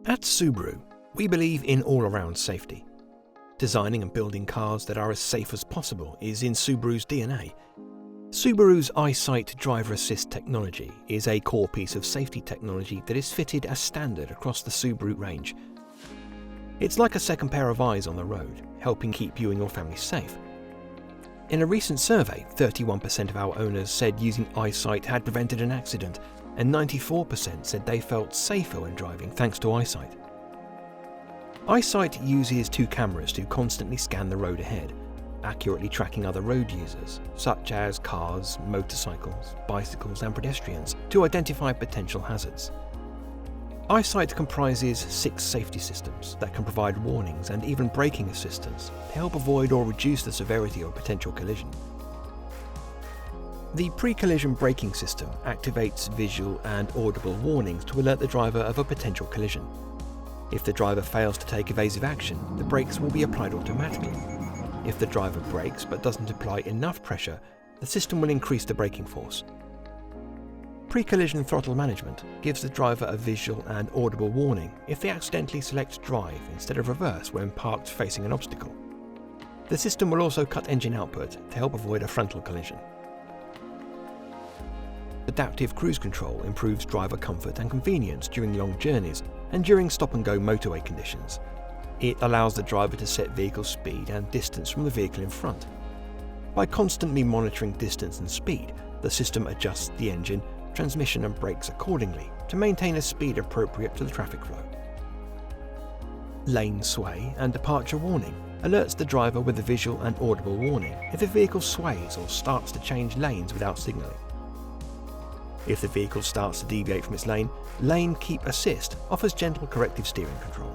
At Subaru, we believe in all-around safety. Designing and building cars that are as safe as possible is in Subaru's DNA. Subaru's EyeSight driver assist technology is a core piece of safety technology that is fitted as standard across the Subaru range. It's like a second pair of eyes on the road, helping keep you and your family safe. In a recent survey, 31% of our owners said using EyeSight had prevented an accident, and 94% said they felt safer when driving thanks to EyeSight. EyeSight uses two cameras to constantly scan the road ahead, accurately tracking other road users, such as cars, motorcycles, bicycles and pedestrians, to identify potential hazards. EyeSight comprises 6 safety systems that can provide warnings and even braking assistance to help avoid or reduce the severity of a potential collision. The pre-collision braking system activates visual and audible warnings to alert the driver of a potential collision. If the driver fails to take evasive action, the brakes will be applied automatically. If the driver brakes but doesn't apply enough pressure, the system will increase the braking force. Pre-collision throttle management gives the driver a visual and audible warning if they accidentally select drive instead of reverse when parked facing an obstacle. The system will also cut engine output to help avoid a frontal collision. Adaptive cruise control improves driver comfort and convenience during long journeys and during stop-and-go motorway conditions. It allows the driver to set vehicle speed and distance from the vehicle in front. By constantly monitoring distance and speed, the system adjusts the engine, transmission and brakes accordingly to maintain a speed appropriate to the traffic flow. Lane sway and departure warning alerts the driver with a visual and audible warning if the vehicle sways or starts to change lanes without signalling. If the vehicle starts to deviate from its lane, Lane Keep Assist offers gentle corrective steering control.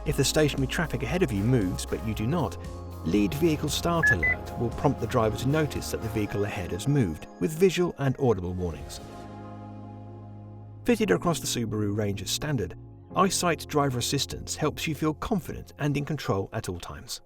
If the stationary traffic ahead of you moves but you do not, Lead Vehicle Start Alert will prompt the driver to notice that the vehicle ahead has moved with visual and audible warnings. Fitted across the Subaru range as standard, EyeSight Driver Assistance helps you feel confident and in control at all times.